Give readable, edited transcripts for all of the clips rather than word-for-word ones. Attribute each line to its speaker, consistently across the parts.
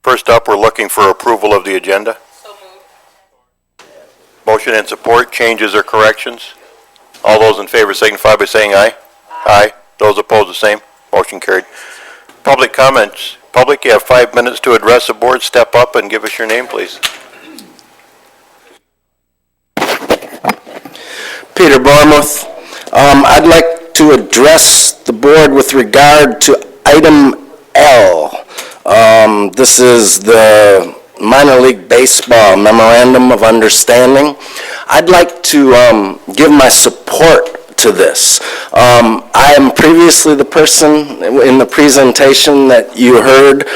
Speaker 1: First up, we're looking for approval of the agenda.
Speaker 2: So moved.
Speaker 1: Motion and support, changes or corrections? All those in favor signify by saying aye. Aye. Those opposed, the same. Motion carried. Public comments. Public, you have 5 minutes to address the board. Step up and give us your name, please.
Speaker 3: Peter Barmouth. I'd like to address the board with regard to item L. This is the Minor League Baseball Memorandum of Understanding. I'd like to give my support to this. I am previously the person in the presentation that you heard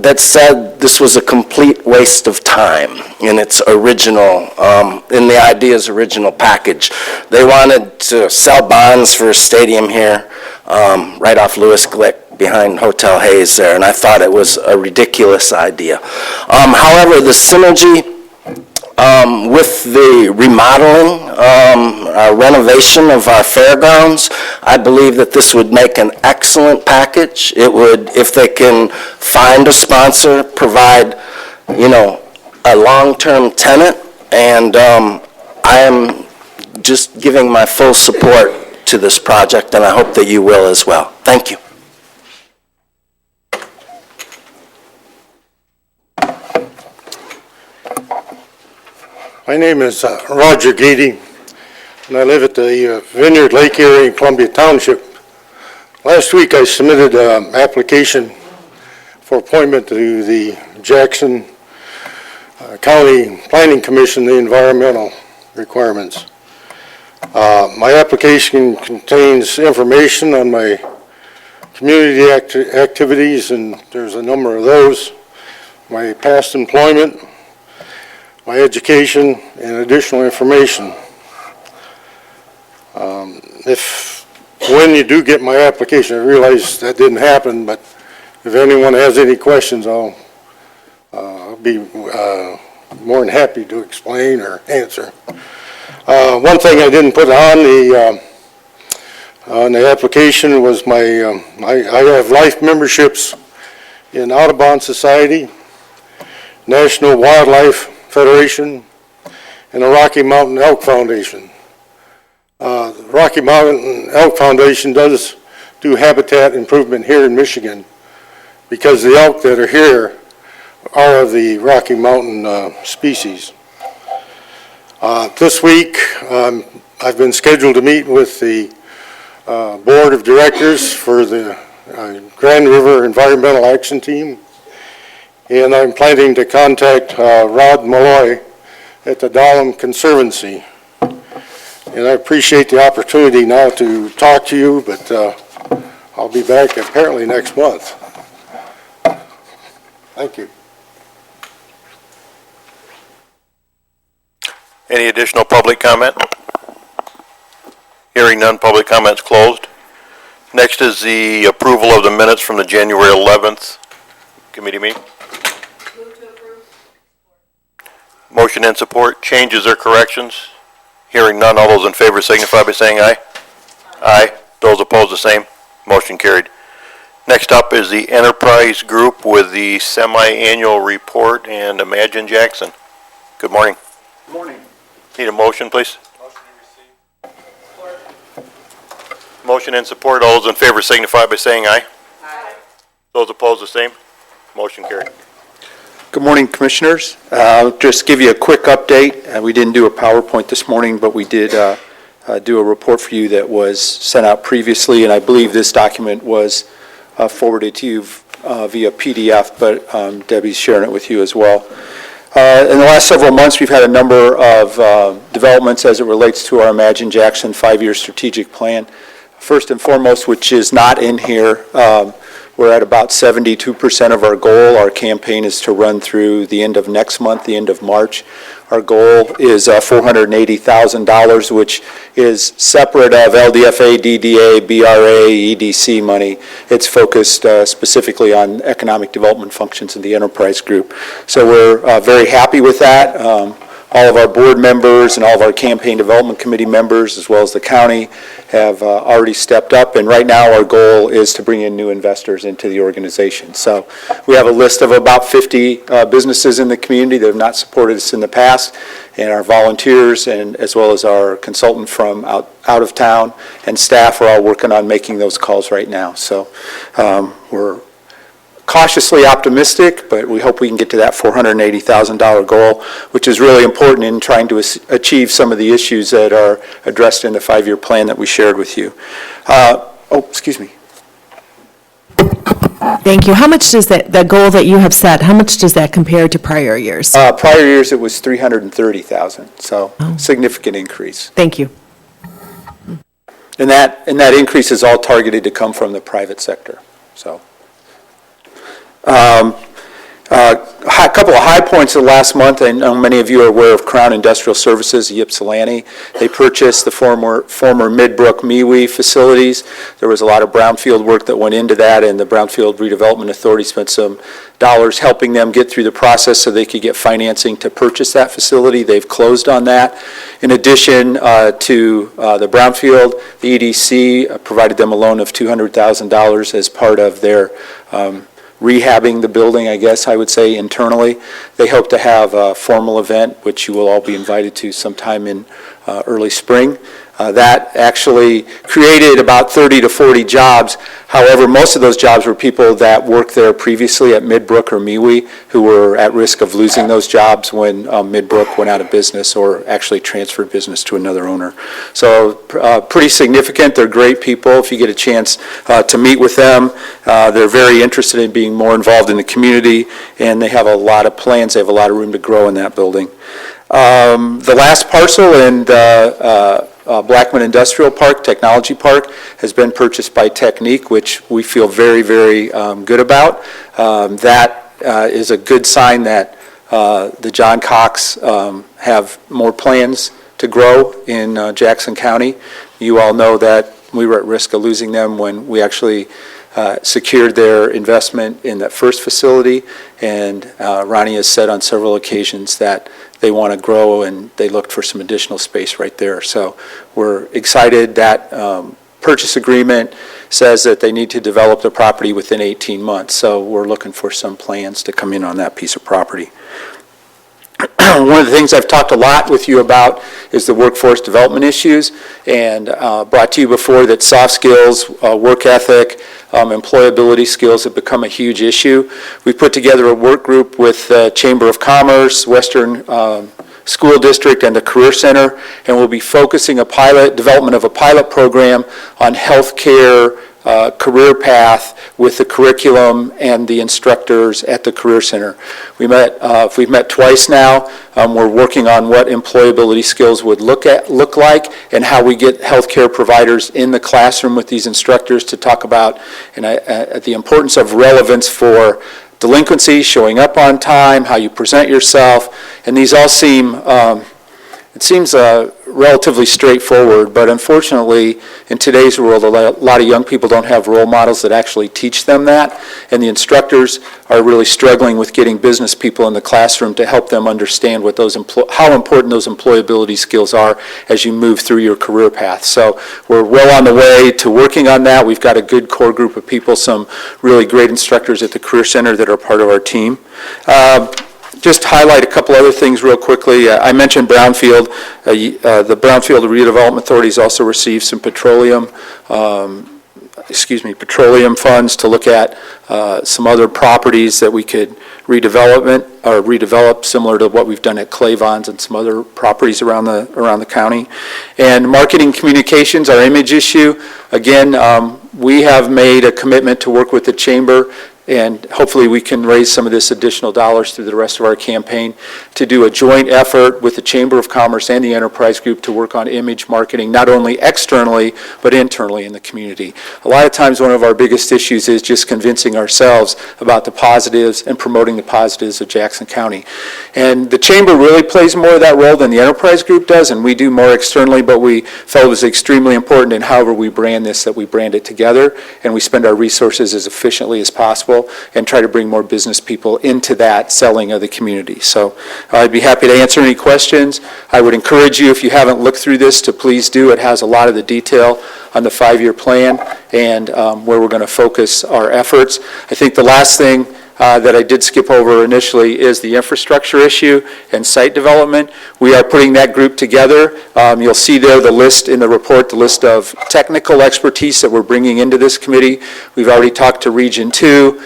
Speaker 3: that said this was a complete waste of time in its original, in the IDEA's original package. They wanted to sell bonds for a stadium here right off Lewis Glick behind Hotel Hayes there, and I thought it was a ridiculous idea. However, the synergy with the remodeling, renovation of our fairgrounds, I believe that this would make an excellent package. It would, if they can find a sponsor, provide, you know, a long-term tenant, and I am just giving my full support to this project, and I hope that you will as well. Thank you.
Speaker 4: My name is Roger Gady, and I live at the Vineyard Lake area in Columbia Township. Last week I submitted an application for appointment to the Jackson County Planning Commission, the environmental requirements. My application contains information on my community activities, and there's a number of those, my past employment, my education, and additional information. When you do get my application, I realize that didn't happen, but if anyone has any questions, I'll be more than happy to explain or answer. One thing I didn't put on the application was my, I have life memberships in Audubon Society, National Wildlife Federation, and the Rocky Mountain Elk Foundation. The Rocky Mountain Elk Foundation does do habitat improvement here in Michigan because the elk that are here are of the Rocky Mountain species. This week, I've been scheduled to meet with the Board of Directors for the Grand River Environmental Action Team, and I'm planning to contact Rod Malloy at the Dahlem Conservancy. And I appreciate the opportunity now to talk to you, but I'll be back apparently next month. Thank you.
Speaker 1: Any additional public comment? Hearing none, public comments closed. Next is the approval of the minutes from the January 11th committee meeting.
Speaker 2: Move to approve.
Speaker 1: Motion and support, changes or corrections? Hearing none, all those in favor signify by saying aye. Aye. Those opposed, the same. Motion carried. Next up is the Enterprise Group with the semi-annual report, and Imagine Jackson. Good morning.
Speaker 5: Good morning.
Speaker 1: Need a motion, please?
Speaker 5: Motion to receive.
Speaker 1: Motion and support, all those in favor signify by saying aye.
Speaker 2: Aye.
Speaker 1: Those opposed, the same. Motion carried.
Speaker 5: Good morning, Commissioners. I'll just give you a quick update. We didn't do a PowerPoint this morning, but we did do a report for you that was sent out previously, and I believe this document was forwarded to you via PDF, but Debbie's sharing it with you as well. In the last several months, we've had a number of developments as it relates to our Imagine Jackson 5-year strategic plan. First and foremost, which is not in here, we're at about 72% of our goal. Our campaign is to run through the end of next month, the end of March. Our goal is $480,000, which is separate of LDFA, DDA, BRA, EDC money. It's focused specifically on economic development functions in the enterprise group. So we're very happy with that. all of our board members and all of our campaign development committee members, as well as the county, have already stepped up, and right now our goal is to bring in new investors into the organization. So we have a list of about 50 businesses in the community that have not supported us in the past, and our volunteers and as well as our consultant from out of town and staff are all working on making those calls right now. So we're cautiously optimistic, but we hope we can get to that $480,000 goal, which is really important in trying to achieve some of the issues that are addressed in the 5-year plan that we shared with you. Excuse me.
Speaker 6: Thank you. How much does that goal that you have set, how much does that compare to prior years?
Speaker 5: Prior years, it was $330,000, so significant increase.
Speaker 6: Thank you.
Speaker 5: And that increase is all targeted to come from the private sector, so. A couple of high points of last month. I know many of you are aware of Crown Industrial Services, Ypsilanti. They purchased the former Midbrook MeWe facilities. There was a lot of brownfield work that went into that, and the Brownfield Redevelopment Authority spent some dollars helping them get through the process so they could get financing to purchase that facility. They've closed on that. In addition to the Brownfield, the EDC provided them a loan of $200,000 as part of their rehabbing the building, I guess I would say, internally. They hope to have a formal event, which you will all be invited to sometime in early spring. That actually created about 30 to 40 jobs. However, most of those jobs were people that worked there previously at Midbrook or MeWe who were at risk of losing those jobs when Midbrook went out of business or actually transferred business to another owner. So pretty significant. They're great people. If you get a chance to meet with them, they're very interested in being more involved in the community, and they have a lot of plans. They have a lot of room to grow in that building. The last parcel in Blackman Industrial Park, Technology Park, has been purchased by Technique, which we feel very, very good about. That is a good sign that the John Cox have more plans to grow in Jackson County. You all know that we were at risk of losing them when we actually secured their investment in that first facility, and Ronnie has said on several occasions that they want to grow and they looked for some additional space right there. So we're excited. That purchase agreement says that they need to develop the property within 18 months. So we're looking for some plans to come in on that piece of property. One of the things I've talked a lot with you about is the workforce development issues, and brought to you before that soft skills, work ethic, employability skills have become a huge issue. We put together a work group with the Chamber of Commerce, Western School District, and the Career Center, and we'll be focusing development of a pilot program on healthcare career path with the curriculum and the instructors at the Career Center. We've met twice now. We're working on what employability skills would look like and how we get healthcare providers in the classroom with these instructors to talk about the importance of relevance for delinquency, showing up on time, how you present yourself, and these all seem it seems relatively straightforward, but unfortunately, in today's world, a lot of young people don't have role models that actually teach them that, and the instructors are really struggling with getting business people in the classroom to help them understand what how important those employability skills are as you move through your career path. So we're well on the way to working on that. We've got a good core group of people, some really great instructors at the Career Center that are part of our team. Just highlight a couple other things real quickly. I mentioned Brownfield. The Brownfield Redevelopment Authority has also received some petroleum funds to look at some other properties that we could redevelop, similar to what we've done at Clavons and some other properties around the county. And marketing communications, our image issue. Again, we have made a commitment to work with the chamber, and hopefully we can raise some of this additional dollars through the rest of our campaign to do a joint effort with the Chamber of Commerce and the Enterprise Group to work on image marketing, not only externally, but internally in the community. A lot of times one of our biggest issues is just convincing ourselves about the positives and promoting the positives of Jackson County. And the Chamber really plays more of that role than the Enterprise Group does, and we do more externally, but we felt it was extremely important in however we brand this, that we brand it together, and we spend our resources as efficiently as possible. people and try to bring more business people into that selling of the community. So I'd be happy to answer any questions. I would encourage you, if you haven't looked through this, to please do. It has a lot of the detail on the 5-year plan and where we're going to focus our efforts. I think the last thing that I did skip over initially is the infrastructure issue and site development. We are putting that group together. You'll see there the list in the report, the list of technical expertise that we're bringing into this committee. We've already talked to Region 2.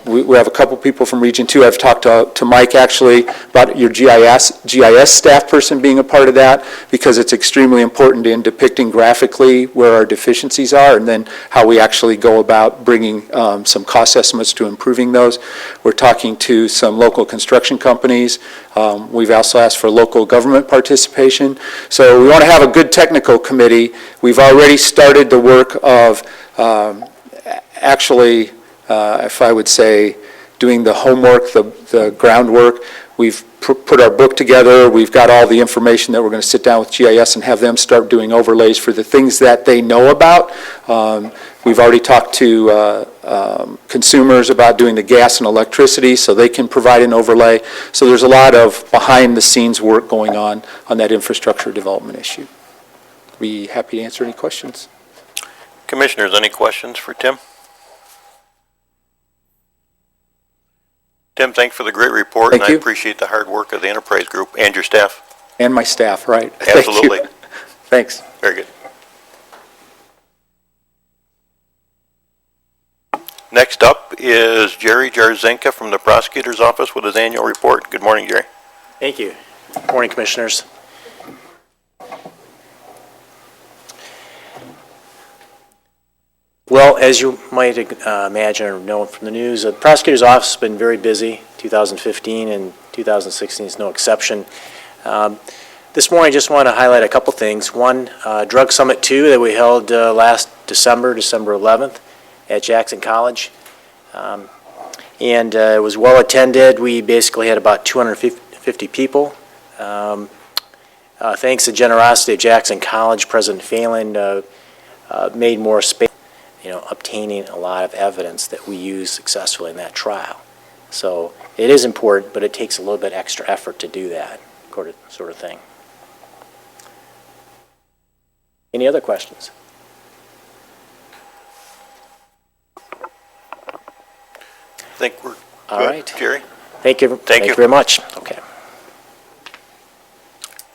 Speaker 5: We have a couple people from Region 2. I've talked to Mike actually about your GIS staff person being a part of that, because it's extremely important in depicting graphically where our deficiencies are and then how we actually go about bringing some cost estimates to improving those. We're talking to some local construction companies. We've also asked for local government participation. So we want to have a good technical committee. We've already started the work of actually, if I would say, doing the homework, the groundwork. We've put our book together. We've got all the information that we're going to sit down with GIS and have them start doing overlays for the things that they know about. We've already talked to consumers about doing the gas and electricity so they can provide an overlay. So there's a lot of behind-the-scenes work going on that infrastructure development issue. Be happy to answer any questions.
Speaker 1: Commissioners, any questions for Tim? Tim, thanks for the great report.
Speaker 5: Thank
Speaker 1: And
Speaker 5: you.
Speaker 1: I appreciate the hard work of the enterprise group and your staff.
Speaker 5: And my staff, right? Thank you.
Speaker 1: Absolutely.
Speaker 5: Thanks.
Speaker 1: Very good. Next up is Jerry Jarzenka from the prosecutor's office with his annual report. Good morning, Jerry.
Speaker 7: Thank you. Morning, Commissioners. Well, as you might imagine or know from the news, the prosecutor's office has been very busy. 2015 and 2016 is no exception. This morning, I just want to highlight a couple things. One, Drug Summit 2 that we held last December 11th at Jackson College. And it was well attended. We basically had about 250 people. Thanks to the generosity of Jackson College, President Phelan made more space, obtaining a lot of evidence that we used successfully in that trial. So it is important, but it takes a little bit extra effort to do that sort of thing. Any other questions?
Speaker 1: I think we're
Speaker 7: All
Speaker 1: good.
Speaker 7: right.
Speaker 1: Jerry?
Speaker 7: Thank you.
Speaker 1: Thank you.
Speaker 7: Very much. Okay.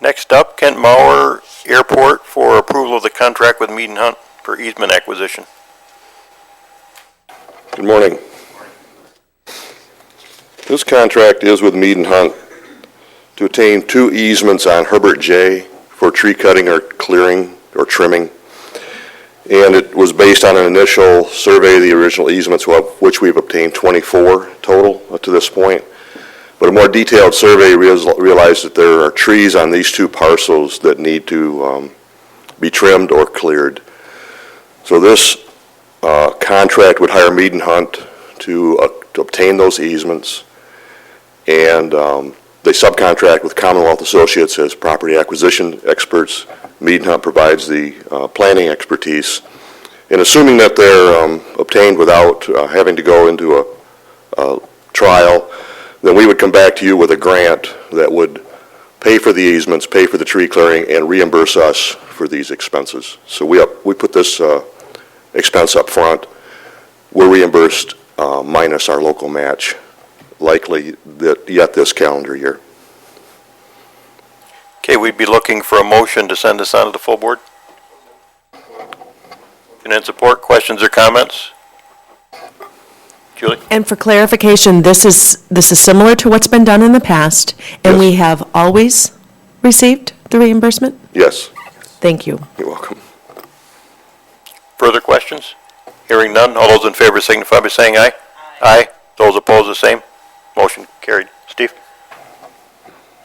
Speaker 1: Next up, Kent Mauer Airport for approval of the contract with Mead and Hunt for easement acquisition.
Speaker 8: Good morning. This contract is with Mead and Hunt to obtain 2 easements on Herbert J for tree cutting or clearing or trimming. And it was based on an initial survey of the original easements, which we've obtained 24 total up to this point. But a more detailed survey realized that there are trees on these 2 parcels that need to be trimmed or cleared. So this contract would hire Mead and Hunt to obtain those easements, and they subcontract with Commonwealth Associates as property acquisition experts. Mead and Hunt provides the planning expertise. And assuming that they're obtained without having to go into a trial, then we would come back to you with a grant that would pay for the easements, pay for the tree clearing, and reimburse us for these expenses. So we put this expense up front. We're reimbursed minus our local match, likely yet this calendar year.
Speaker 1: Okay, we'd be looking for a motion to send this on to the full board. And in support, questions or comments? Julie?
Speaker 6: And for clarification, this is similar to what's been done in the past, and we have always received the reimbursement?
Speaker 8: Yes,
Speaker 6: Thank you.
Speaker 8: you're welcome.
Speaker 1: Further questions? Hearing none, all those in favor signify by saying aye. Aye. Those opposed, the same. Motion carried. Steve?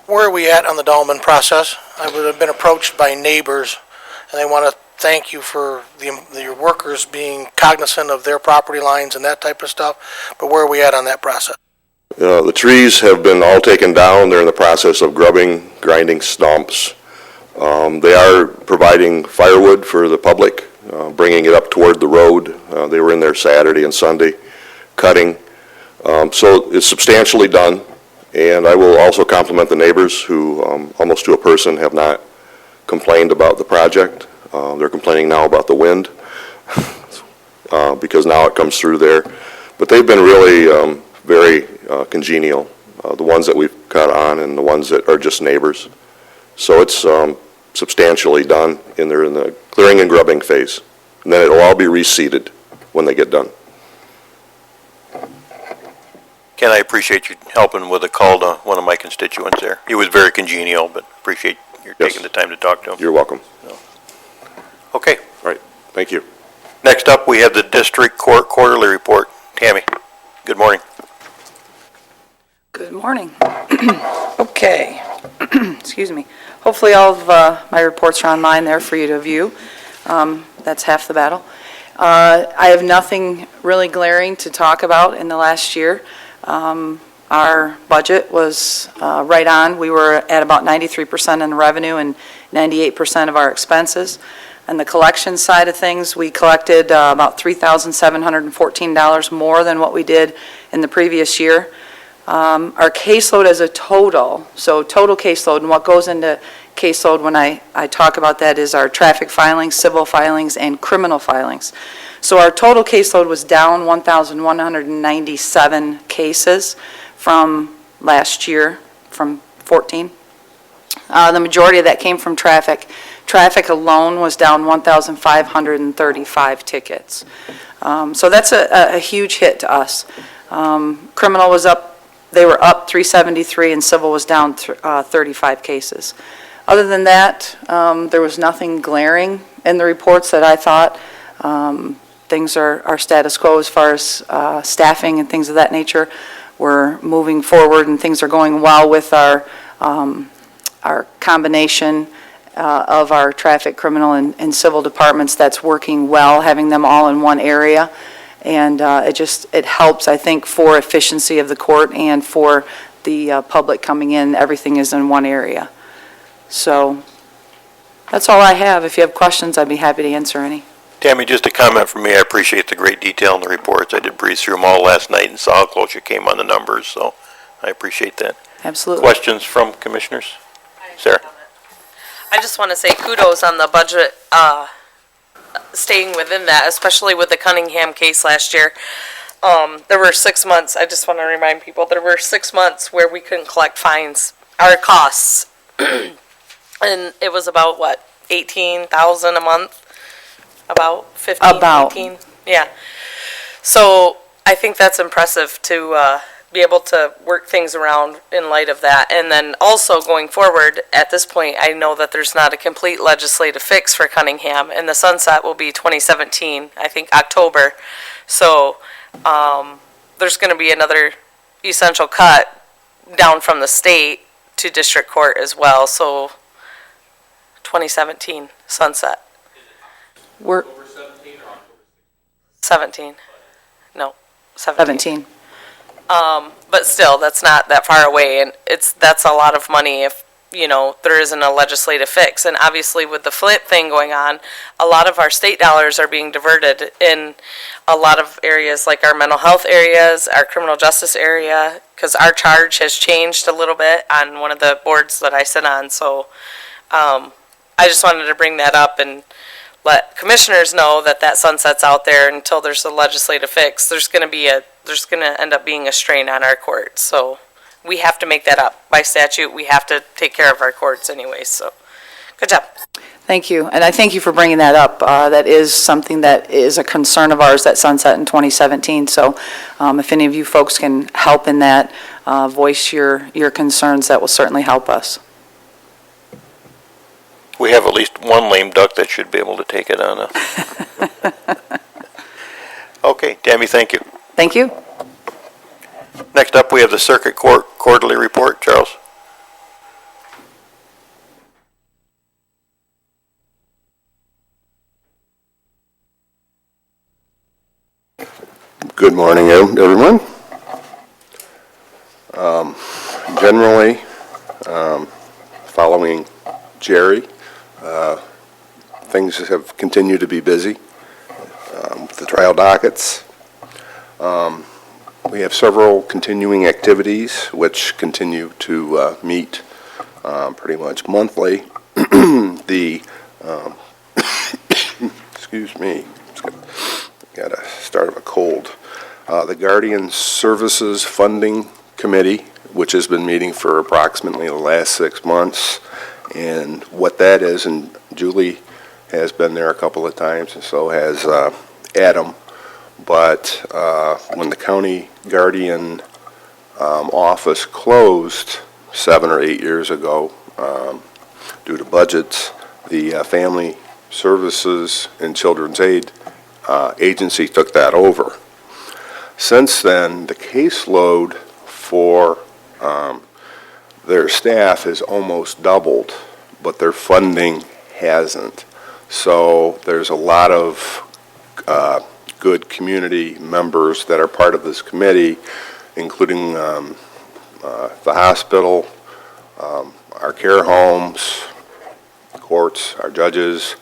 Speaker 9: Where are we at on the Dahlman process? I would have been approached by neighbors, and they want to thank you for your workers being cognizant of their property lines and that type of stuff, but where are we at on that process?
Speaker 8: The trees have been all taken down. They're in the process of grubbing, grinding stumps. They are providing firewood for the public, bringing it up toward the road. They were in there Saturday and Sunday, cutting. So it's substantially done, and I will also compliment the neighbors who, almost to a person, have not complained about the project. They're complaining now about the wind, because now it comes through there. But they've been really very congenial, the ones that we've cut on and the ones that are just neighbors. So it's substantially done, and they're in the clearing and grubbing phase. And then it'll all be reseeded when they get done.
Speaker 1: Ken, I appreciate you helping with a call to one of my constituents there. He was very congenial, but appreciate you
Speaker 8: Yes.
Speaker 1: taking the time to talk to him.
Speaker 8: You're welcome.
Speaker 1: Okay,
Speaker 8: All right, thank you.
Speaker 1: next up, we have the District Court Quarterly Report. Tammy, good morning.
Speaker 10: Good morning. Okay, excuse me. Hopefully all of my reports are online there for you to view. That's half the battle. I have nothing really glaring to talk about in the last year. Our budget was right on. We were at about 93% in revenue and 98% of our expenses. On the collection side of things, we collected about $3,714 more than what we did in the previous year. Our caseload as a total, so total caseload, and what goes into caseload when I talk about that is our traffic filings, civil filings, and criminal filings. So our total caseload was down 1,197 cases from last year, from 14. The majority of that came from traffic. Traffic alone was down 1,535 tickets. So that's a huge hit to us. Criminal was up, they were up 373, and civil was down 35 cases. Other than that, there was nothing glaring in the reports that I thought. Things are status quo as far as staffing and things of that nature. We're moving forward, and things are going well with our combination of our traffic, criminal, and civil departments. That's working well, having them all in one area. And it helps, I think, for efficiency of the court and for the public coming in. Everything is in one area. So that's all I have. If you have questions, I'd be happy to answer any.
Speaker 1: Tammy, just a comment from me. I appreciate the great detail in the reports. I did breeze through them all last night and saw how close you came on the numbers, so I appreciate that.
Speaker 10: Absolutely.
Speaker 1: Questions from commissioners? Sarah?
Speaker 11: I just want to say kudos on the budget, staying within that, especially with the Cunningham case last year. There were 6 months, I just want to remind people, there were 6 months where we couldn't collect fines, our costs. And it was about, what, 18,000 a month? About 15,
Speaker 10: About.
Speaker 11: 18? Yeah. So I think that's impressive to be able to work things around in light of that. And then also going forward, at this point, I know that there's not a complete legislative fix for Cunningham, and the sunset will be 2017, I think October. So there's going to be another essential cut down from the state to district court as well. So 2017 sunset.
Speaker 10: We're
Speaker 11: 17. No, 17.
Speaker 10: 17.
Speaker 11: But still, that's not that far away, and that's a lot of money if, there isn't a legislative fix. And obviously with the flip thing going on, a lot of our state dollars are being diverted in a lot of areas, like our mental health areas, our criminal justice area, because our charge has changed a little bit on one of the boards that I sit on. So I just wanted to bring that up and let commissioners know that sunset's out there until there's a legislative fix. There's going to end up being a strain on our courts. So we have to make that up. By statute, we have to take care of our courts anyway. So good job.
Speaker 10: Thank you, and I thank you for bringing that up. That is something that is a concern of ours, that sunset in 2017. So if any of you folks can help in that, voice your concerns, that will certainly help us.
Speaker 1: We have at least one lame duck that should be able to take it on. Okay, Tammy, thank you.
Speaker 10: Thank you.
Speaker 1: Next up, we have the Circuit Court Quarterly Report. Charles?
Speaker 8: Good morning, everyone. Generally, following Jerry, things have continued to be busy with the trial dockets.
Speaker 12: We have several continuing activities which continue to meet pretty much monthly. The, excuse me, got a start of a cold. The Guardian Services Funding Committee, which has been meeting for approximately the last 6 months. And what that is, and Julie has been there a couple of times, and so has Adam. But when the county guardian office closed 7 or 8 years ago due to budgets, the Family Services and Children's Aid Agency took that over. Since then, the caseload for their staff has almost doubled, but their funding hasn't. So there's a lot of good community members that are part of this committee, including the hospital, our care homes, courts, our judges,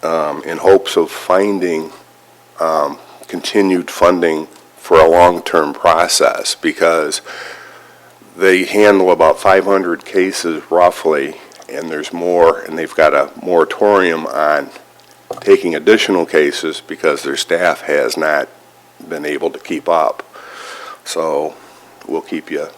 Speaker 12: in hopes of finding continued funding for a long-term process, because they handle about 500 cases roughly, and there's more, and they've got a moratorium on taking additional cases because their staff has not been able to keep up. So we'll keep you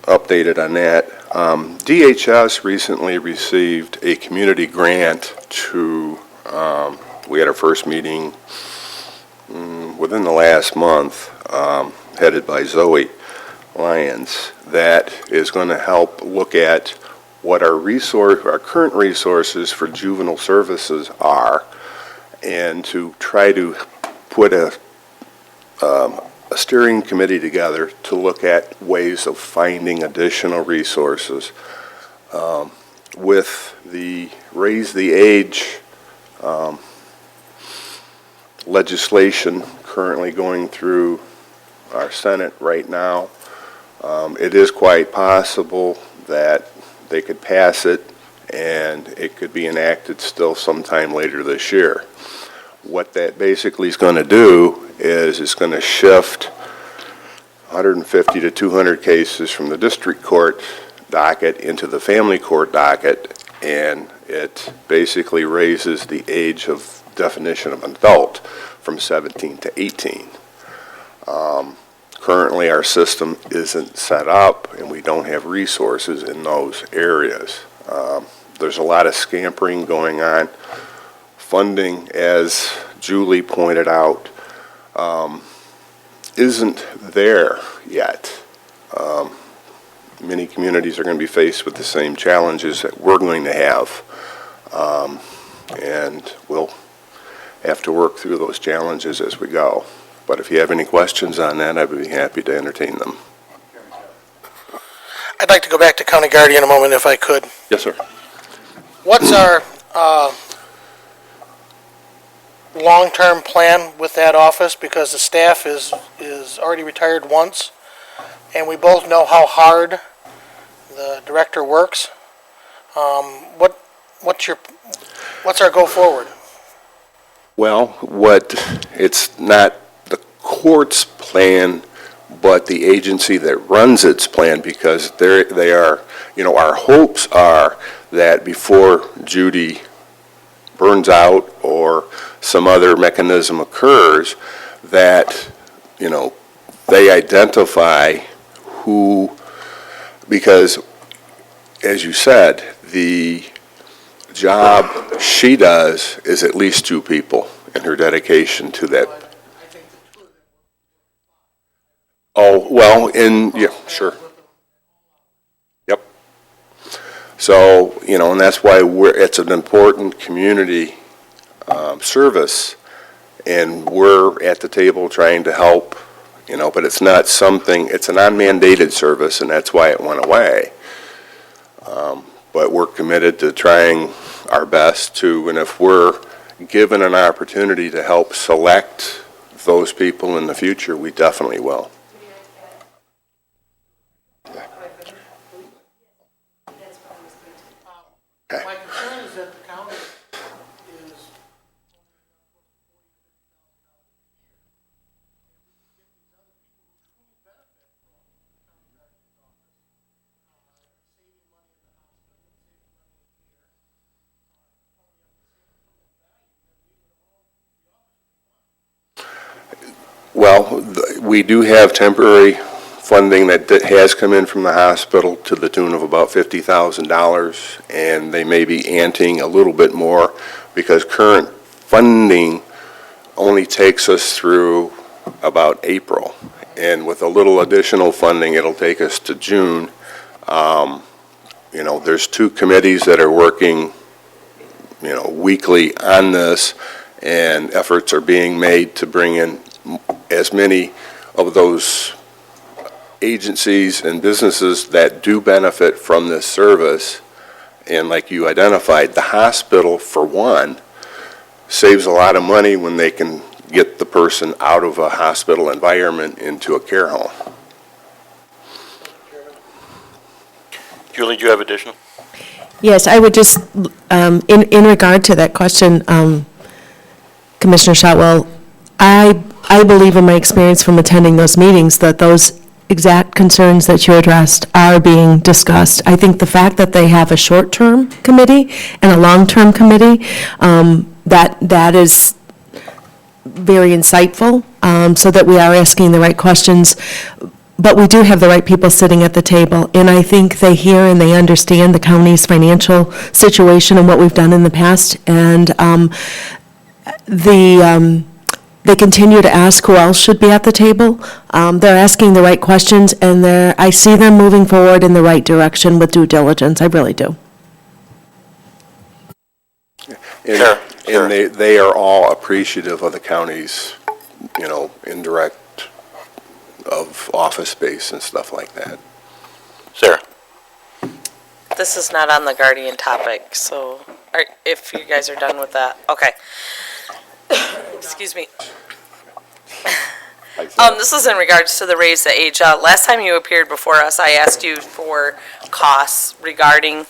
Speaker 12: updated on that. DHS recently received a community grant to, we had our first meeting within the last month, headed by Zoe Lyons, that is going to help look at what our current resources for juvenile services are, and to try to put a steering committee together to look at ways of finding additional resources. With the raise the age legislation currently going through our Senate right now, it is quite possible that they could pass it and it could be enacted still sometime later this year. What that basically is going to do is it's going to shift 150 to 200 cases from the district court docket into the family court docket, and it basically raises the age of definition of an adult from 17 to 18. Currently, our system isn't set up, and we don't have resources in those areas. There's a lot of scampering going on. Funding, as Julie pointed out, isn't there yet. Many communities are going to be faced with the same challenges that we're going to have, and we'll have to work through those challenges as we go. But if you have any questions on that, I'd be happy to entertain them.
Speaker 9: I'd like to go back to County Guardian a moment if I could.
Speaker 12: Yes, sir.
Speaker 9: What's our long-term plan with that office? Because the staff is already retired once, and we both know how hard the director works. What's our go forward?
Speaker 12: Well, it's not the court's plan, but the agency that runs its plan, because they are, our hopes are that before Judy burns out or some other mechanism occurs, that, they identify who, because, as you said, the job she does is at least 2 people in her dedication to that. Oh, well, yeah, sure. Yep. So, and that's why it's an important community service, and we're at the table trying to help, but it's not something, it's an unmandated service, and that's why it went away. But we're committed to trying our best to, and if we're given an opportunity to help select those people in the future, we definitely will. Okay.
Speaker 9: My concern is that the county is
Speaker 12: We do have temporary funding that has come in from the hospital to the tune of about $50,000, and they may be anting a little bit more because current funding only takes us through about April. And with a little additional funding, it'll take us to June. You know, there's two committees that are working, you know, weekly on this, and efforts are being made to bring in as many of those agencies and businesses that do benefit from this service. And like you identified, the hospital, for one, saves a lot of money when they can get the person out of a hospital environment into a care home.
Speaker 1: Julie, do you have additional?
Speaker 6: Yes, I would just, in regard to that question, Commissioner Shotwell, I believe in my experience from attending those meetings that those exact concerns that you addressed are being discussed. I think the fact that they have a short-term committee and a long-term committee, that is very insightful, so that we are asking the right questions. But we do have the right people sitting at the table, and I think they hear and they understand the county's financial situation and what we've done in the past, and they continue to ask who else should be at the table. They're asking the right questions, and I see them moving forward in the right direction with due diligence. I really do.
Speaker 1: Sure.
Speaker 12: And they are all appreciative of the county's, you know, indirect of office space and stuff like that.
Speaker 1: Sarah?
Speaker 11: This is not on the Guardian topic, so if you guys are done with that, okay. Excuse me. This is in regards to the Raise the Age. Last time you appeared before us, I asked you for costs regarding,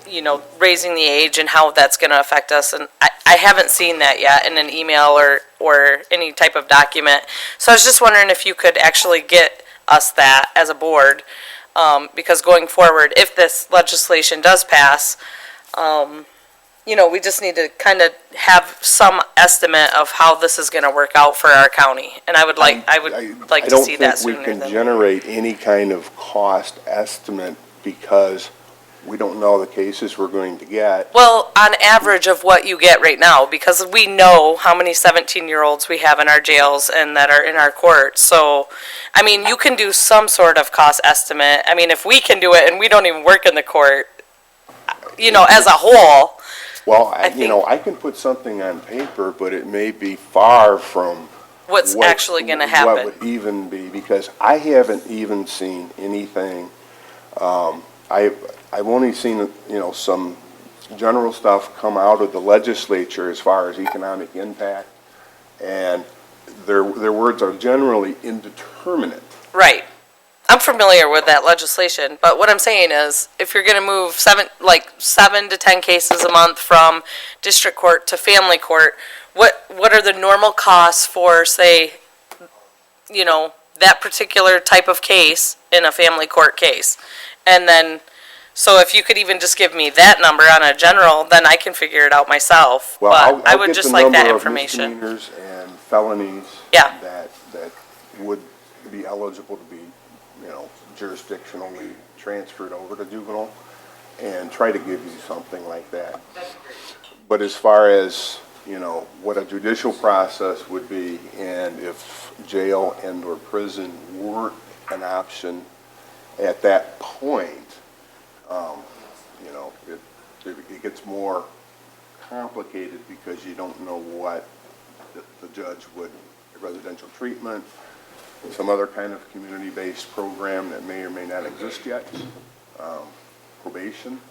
Speaker 11: you know, raising the age and how that's going to affect us. And I haven't seen that yet in an email or any type of document. So I was just wondering if you could actually get us that as a board, because going forward, if this legislation does pass, you know, we just need to kind of have some estimate of how this is going to work out for our county. And I would like to see that sooner
Speaker 12: I don't think we can
Speaker 11: than.
Speaker 12: generate any kind of cost estimate because we don't know the cases we're going to get.
Speaker 11: Well, on average of what you get right now, because we know how many 17-year-olds we have in our jails and that are in our courts. So, I mean, you can do some sort of cost estimate. I mean, if we can do it and we don't even work in the court, you know, as a whole.
Speaker 12: Well, you know, I can put something on paper, but it may be far from
Speaker 11: What's actually going to happen.
Speaker 12: What would even be, because I haven't even seen anything. I've only seen, you know, some general stuff come out of the legislature as far as economic impact, and their words are generally indeterminate.
Speaker 11: Right. I'm familiar with that legislation, but what I'm saying is, if you're going to move 7 to 10 cases a month from district court to family court, what are the normal costs for, say, you know, that particular type of case in a family court case? And then, so if you could even just give me that number on a general, then I can figure it out myself.
Speaker 12: Well,
Speaker 11: But I would just like that information.
Speaker 12: I'll get the number of misdemeanors and felonies
Speaker 11: Yeah.
Speaker 12: that would be eligible to be, you know, jurisdictionally transferred over to juvenile, and try to give you something like that. But as far as, you know, what a judicial process would be, and if jail and or prison weren't an option at that point, you know, it gets more complicated because you don't know what the judge would, residential treatment, some other kind of community-based program that may or may not exist yet, probation.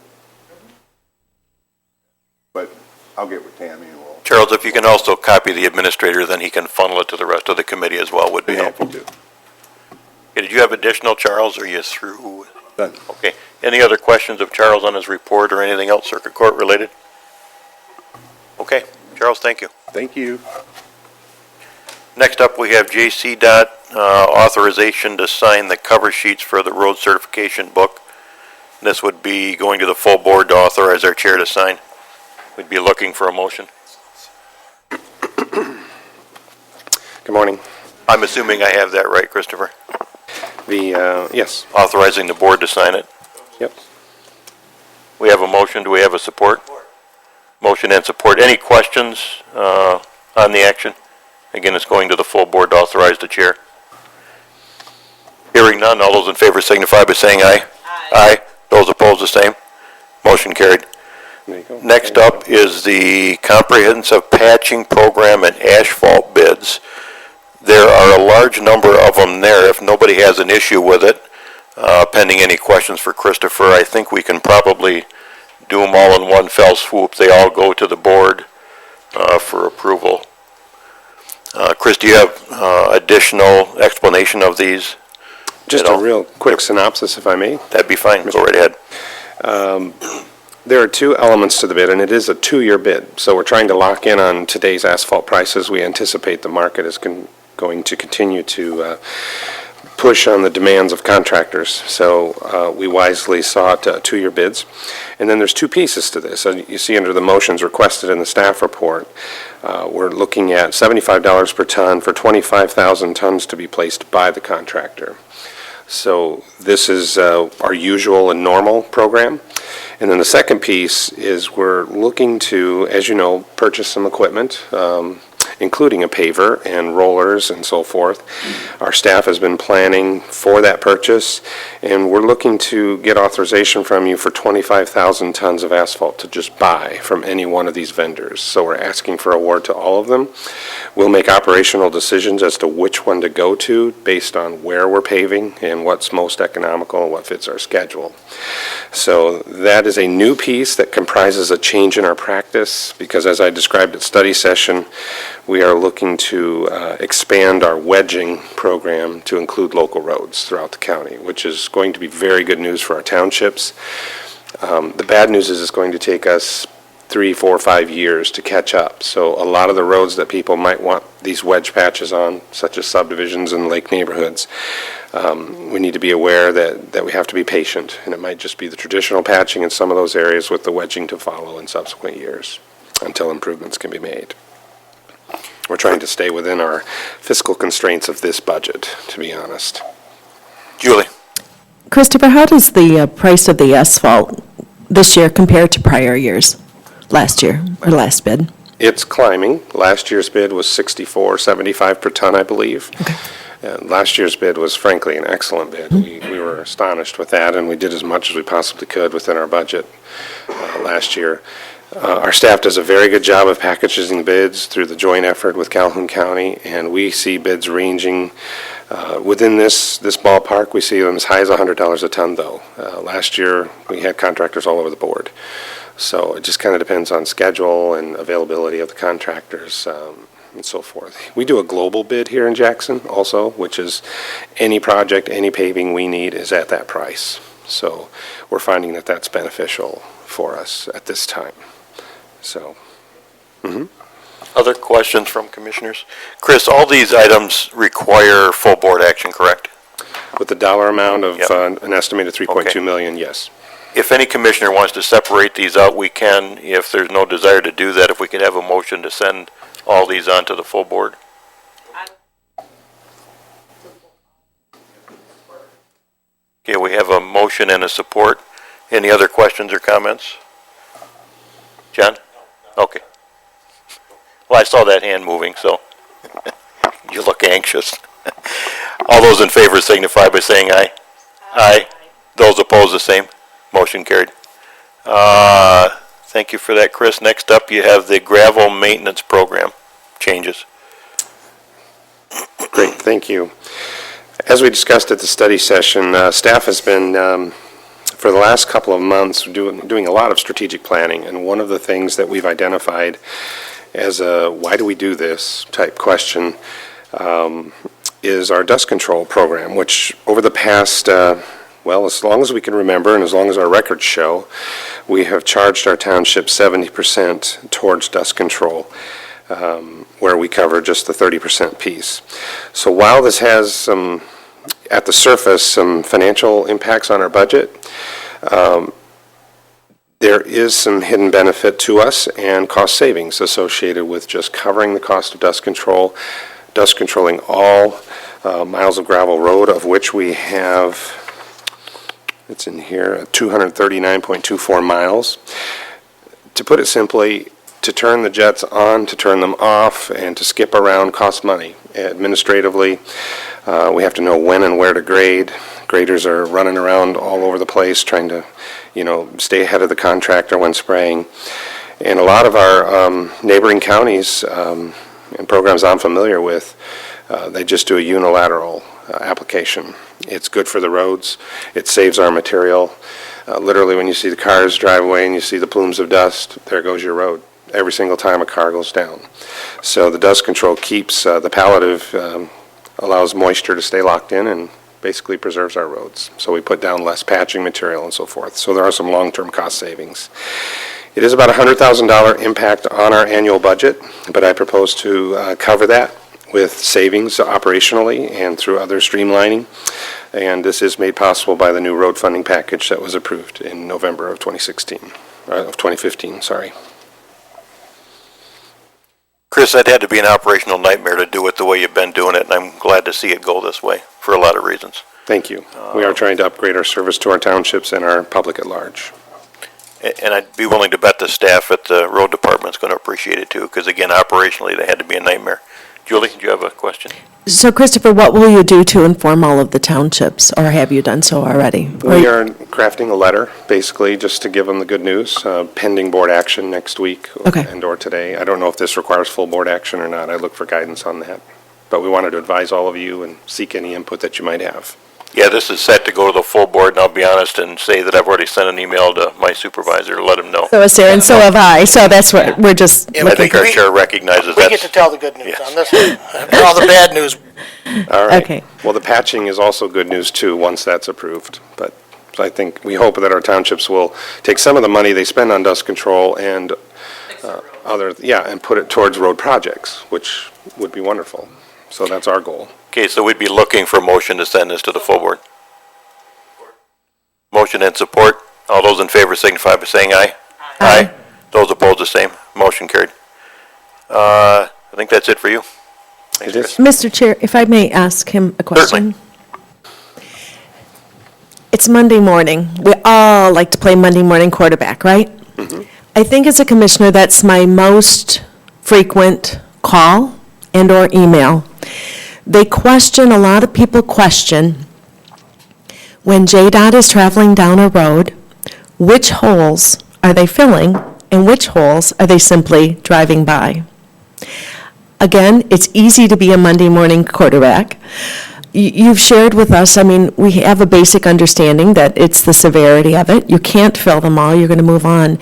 Speaker 12: But I'll get with Tammy and we'll.
Speaker 1: Charles, if you can also copy the administrator, then he can funnel it to the rest of the committee as well, would be helpful.
Speaker 12: Happy to.
Speaker 1: Okay, did you have additional, Charles, or are you through?
Speaker 12: Done.
Speaker 1: Okay. Any other questions of Charles on his report or anything else circuit court related? Okay, Charles, thank you.
Speaker 12: Thank you.
Speaker 1: Next up, we have J.C. Dot, authorization to sign the cover sheets for the road certification book. This would be going to the full board to authorize our chair to sign. We'd be looking for a motion.
Speaker 13: Good morning.
Speaker 1: I'm assuming I have that right, Christopher?
Speaker 13: Yes,
Speaker 1: Authorizing the board to sign it.
Speaker 13: yep.
Speaker 1: We have a motion, do we have a support? Motion and support. Any questions on the action? Again, it's going to the full board to authorize the chair. Hearing none, all those in favor signify by saying aye. Aye. Those opposed, the same. Motion carried.
Speaker 13: There you go.
Speaker 1: Next up is the comprehensive patching program and asphalt bids. There are a large number of them there. If nobody has an issue with it, pending any questions for Christopher, I think we can probably do them all in one fell swoop. They all go to the board for approval. Chris, do you have additional explanation of these?
Speaker 13: Just a real quick synopsis, if I may.
Speaker 1: That'd be fine. Go right ahead.
Speaker 13: There are two elements to the bid, and it is a two-year bid. So we're trying to lock in on today's asphalt prices. We anticipate the market is going to continue to push on the demands of contractors. So we wisely sought two-year bids. And then there's two pieces to this. You see under the motions requested in the staff report, we're looking at $75 per ton for 25,000 tons to be placed by the contractor. So this is our usual and normal program. And then the second piece is we're looking to, as you know, purchase some equipment, including a paver and rollers and so forth. Our staff has been planning for that purchase, and we're looking to get authorization from you for 25,000 tons of asphalt to just buy from any one of these vendors. So we're asking for award to all of them. We'll make operational decisions as to which one to go to based on where we're paving and what's most economical and what fits our schedule. So that is a new piece that comprises a change in our practice because, as I described at study session, we are looking to expand our wedging program to include local roads throughout the county, which is going to be very good news for our townships. The bad news is it's going to take us 3, 4, 5 years to catch up. So a lot of the roads that people might want these wedge patches on, such as subdivisions and lake neighborhoods, we need to be aware that we have to be patient, and it might just be the traditional patching in some of those areas with the wedging to follow in subsequent years until improvements can be made. We're trying to stay within our fiscal constraints of this budget, to be honest.
Speaker 1: Julie?
Speaker 6: Christopher, how does the price of the asphalt this year compare to prior years, last year, or last bid?
Speaker 13: It's climbing. Last year's bid was $64.75 per ton, I believe.
Speaker 6: Okay.
Speaker 13: Last year's bid was frankly an excellent bid. We were astonished with that, and we did as much as we possibly could within our budget last year. Our staff does a very good job of packaging bids through the joint effort with Calhoun County, and we see bids ranging within this ballpark. We see them as high as $100 a ton, though. Last year, we had contractors all over the board. So it just kind of depends on schedule and availability of the contractors and so forth. We do a global bid here in Jackson also, which is any project, any paving we need is at that price. So we're finding that that's beneficial for us at this time. So,
Speaker 1: Other questions from commissioners? Chris, all these items require full board action, correct?
Speaker 13: with the dollar amount of
Speaker 1: Yep.
Speaker 13: an estimated 3.2
Speaker 1: Okay.
Speaker 13: million, yes.
Speaker 1: If any commissioner wants to separate these out, we can. If there's no desire to do that, if we could have a motion to send all these on to the full board. Okay, we have a motion and a support. Any other questions or comments? John? Okay. Well, I saw that hand moving, so you look anxious. All those in favor signify by saying aye. Aye. Those opposed, the same. Motion carried. Thank you for that, Chris. Next up, you have the gravel maintenance program changes.
Speaker 13: Great, thank you. As we discussed at the study session, staff has been, for the last couple of months, doing a lot of strategic planning, and one of the things that we've identified as a why do we do this type question is our dust control program, which over the past, well, as long as we can remember and as long as our records show, we have charged our township 70% towards dust control, where we cover just the 30% piece. So while this has some, at the surface, some financial impacts on our budget, there is some hidden benefit to us and cost savings associated with just covering the cost of dust control, dust controlling all miles of gravel road, of which we have, it's in here, 239.24 miles. To put it simply, to turn the jets on, to turn them off, and to skip around costs money. Administratively, we have to know when and where to grade. Graders are running around all over the place trying to, stay ahead of the contractor when spraying. And a lot of our neighboring counties and programs I'm familiar with, they just do a unilateral application. It's good for the roads. It saves our material. Literally, when you see the cars drive away and you see the plumes of dust, there goes your road every single time a car goes down. So the dust control keeps the palliative, allows moisture to stay locked in and basically preserves our roads. So we put down less patching material and so forth. So there are some long-term cost savings. It is about a $100,000 impact on our annual budget, but I propose to cover that with savings operationally and through other streamlining. And this is made possible by the new road funding package that was approved in November of 2015, sorry.
Speaker 1: Chris, that had to be an operational nightmare to do it the way you've been doing it, and I'm glad to see it go this way for a lot of reasons.
Speaker 13: Thank you. We are trying to upgrade our service to our townships and our public at large.
Speaker 1: And I'd be willing to bet the staff at the road department's going to appreciate it too, because again, operationally, they had to be a nightmare. Julie, do you have a question?
Speaker 6: So Christopher, what will you do to inform all of the townships, or have you done so already?
Speaker 13: We are crafting a letter, basically, just to give them the good news, pending board action next week
Speaker 6: Okay.
Speaker 13: and/or today. I don't know if this requires full board action or not. I look for guidance on that. But we wanted to advise all of you and seek any input that you might have.
Speaker 1: Yeah, this is set to go to the full board, and I'll be honest and say that I've already sent an email to my supervisor to let him know.
Speaker 6: So is Sarah, and so have I, so that's what, we're just
Speaker 9: Yeah,
Speaker 1: I
Speaker 6: looking
Speaker 1: think our chair recognizes
Speaker 9: We
Speaker 1: that.
Speaker 9: get to tell the good news
Speaker 1: Yes.
Speaker 9: on this one. After all the bad news,
Speaker 13: All right.
Speaker 6: Okay.
Speaker 13: Well, the patching is also good news, too, once that's approved. But I think, we hope that our townships will take some of the money they spend on dust control and and put it towards road projects, which would be wonderful. So that's our goal.
Speaker 1: Okay, so we'd be looking for a motion to send this to the full board. Motion and support. All those in favor signify by saying aye. Aye. Those opposed, the same. Motion carried. I think that's it for you. Thanks,
Speaker 13: It is.
Speaker 1: Chris.
Speaker 6: Mr. Chair, if I may ask him a question?
Speaker 1: Certainly.
Speaker 6: It's Monday morning. We all like to play Monday morning quarterback, right? I think as a commissioner, that's my most frequent call and/or email. A lot of people question, when JDOT is traveling down a road, which holes are they filling and which holes are they simply driving by? Again, it's easy to be a Monday morning quarterback. You've shared with us, we have a basic understanding that it's the severity of it. You can't fill them all, you're going to move on.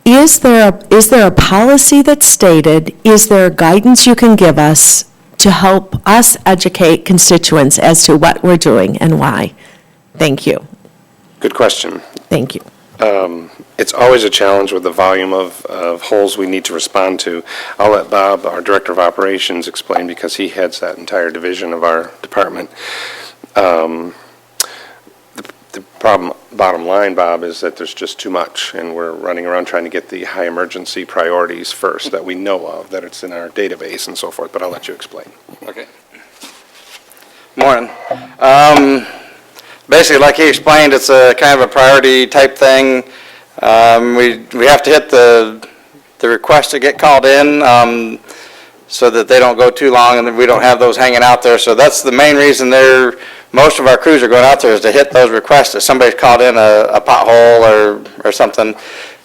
Speaker 6: Is there a policy that's stated, is there guidance you can give us to help us educate constituents as to what we're doing and why? Thank you.
Speaker 13: Good question.
Speaker 6: Thank you.
Speaker 13: It's always a challenge with the volume of holes we need to respond to. I'll let Bob, our Director of Operations, explain because he heads that entire division of our department. The problem, bottom line, Bob, is that there's just too much, and we're running around trying to get the high emergency priorities first that we know of, that it's in our database and so forth, but I'll let you explain.
Speaker 14: Okay. Morning. Basically, like he explained, it's a kind of a priority type thing. We have to hit the request to get called in so that they don't go too long and that we don't have those hanging out there. So that's the main reason most of our crews are going out there, is to hit those requests. If somebody's called in a pothole or something,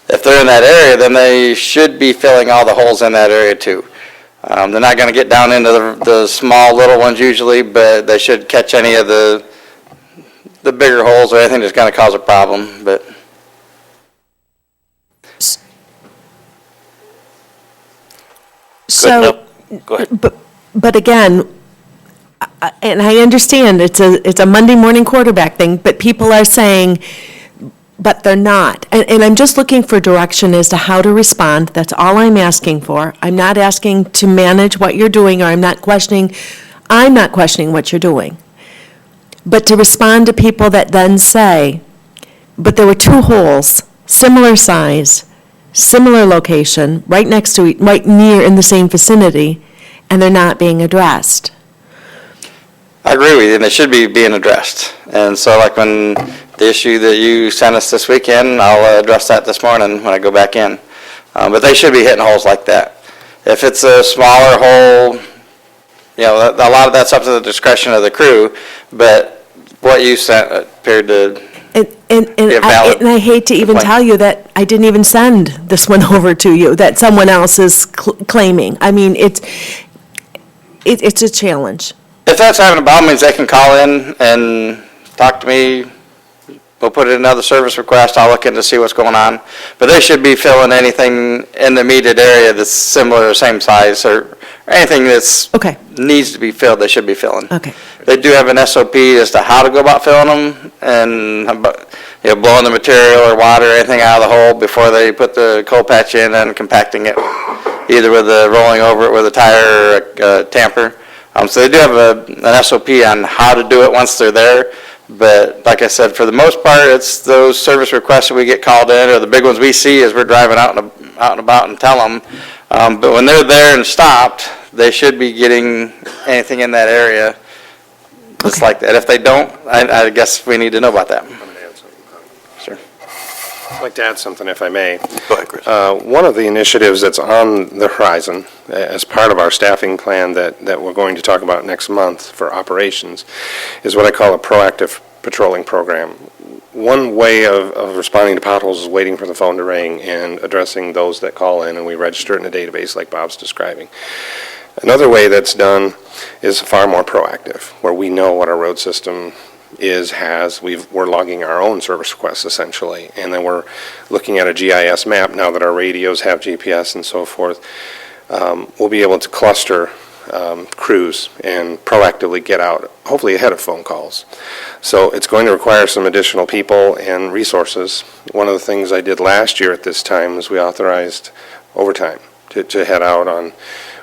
Speaker 14: if they're in that area, then they should be filling all the holes in that area too. They're not going to get down into the small little ones usually, but they should catch any of the bigger holes or anything that's going to cause a problem. But
Speaker 6: So,
Speaker 1: Go ahead.
Speaker 6: but again, and I understand it's a Monday morning quarterback thing, but people are saying, but they're not. And I'm just looking for direction as to how to respond. That's all I'm asking for. I'm not asking to manage what you're doing, or I'm not questioning what you're doing. But to respond to people that then say, but there were two holes, similar size, similar location, right near in the same vicinity, and they're not being addressed.
Speaker 14: I agree with you, and they should be being addressed. And so like when the issue that you sent us this weekend, I'll address that this morning when I go back in. But they should be hitting holes like that. If it's a smaller hole, you know, a lot of that's up to the discretion of the crew, but what you sent appeared to
Speaker 6: And
Speaker 14: be a valid
Speaker 6: I hate to even
Speaker 14: point.
Speaker 6: tell you that I didn't even send this one over to you, that someone else is claiming. I mean, it's a challenge.
Speaker 14: If that's having a problem, means they can call in and talk to me. We'll put in another service request. I'll look in to see what's going on. But they should be filling anything in the immediate area that's similar or same size, or anything that's
Speaker 6: Okay,
Speaker 14: needs to be filled, they should be filling.
Speaker 6: okay.
Speaker 14: They do have an SOP as to how to go about filling them, and about, you know, blowing the material or water, anything out of the hole before they put the coal patch in and compacting it, either with the rolling over it with a tire or a tamper. So they do have an SOP on how to do it once they're there. But like I said, for the most part, it's those service requests that we get called in, or the big ones we see as we're driving out and about and tell them. But when they're there and stopped, they should be getting anything in that area, just
Speaker 6: Okay.
Speaker 14: like that. If they don't, I guess we need to know about that. Sure.
Speaker 13: I'd like to add something, if I may.
Speaker 1: Go ahead, Chris.
Speaker 13: One of the initiatives that's on the horizon, as part of our staffing plan that we're going to talk about next month for operations, is what I call a proactive patrolling program. One way of responding to potholes is waiting for the phone to ring and addressing those that call in, and we register it in a database like Bob's describing. Another way that's done is far more proactive, where we know what our road system we're logging our own service requests essentially, and then we're looking at a GIS map now that our radios have GPS and so forth. We'll be able to cluster crews and proactively get out, hopefully ahead of phone calls. So it's going to require some additional people and resources. One of the things I did last year at this time was we authorized overtime to head out on.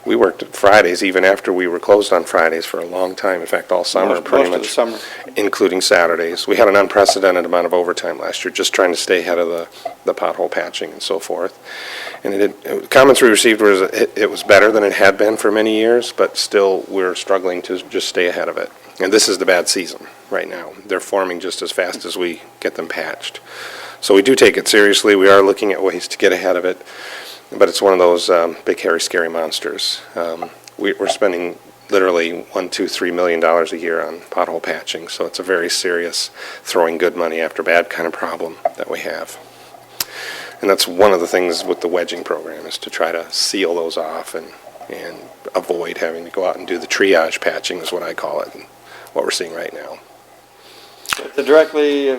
Speaker 13: We worked Fridays even after we were closed on Fridays for a long time. In fact, all summer, pretty
Speaker 14: Most of the
Speaker 13: much,
Speaker 14: summer.
Speaker 13: including Saturdays. We had an unprecedented amount of overtime last year, just trying to stay ahead of the pothole patching and so forth. And comments we received was it was better than it had been for many years, but still we're struggling to just stay ahead of it. And this is the bad season right now. They're forming just as fast as we get them patched. So we do take it seriously. We are looking at ways to get ahead of it. But it's one of those big, hairy, scary monsters. We're spending literally $1, $2, $3 million a year on pothole patching, so it's a very serious throwing good money after bad kind of problem that we have. And that's one of the things with the wedging program, is to try to seal those off and avoid having to go out and do the triage patching, is what I call it, and what we're seeing right now.
Speaker 14: To directly,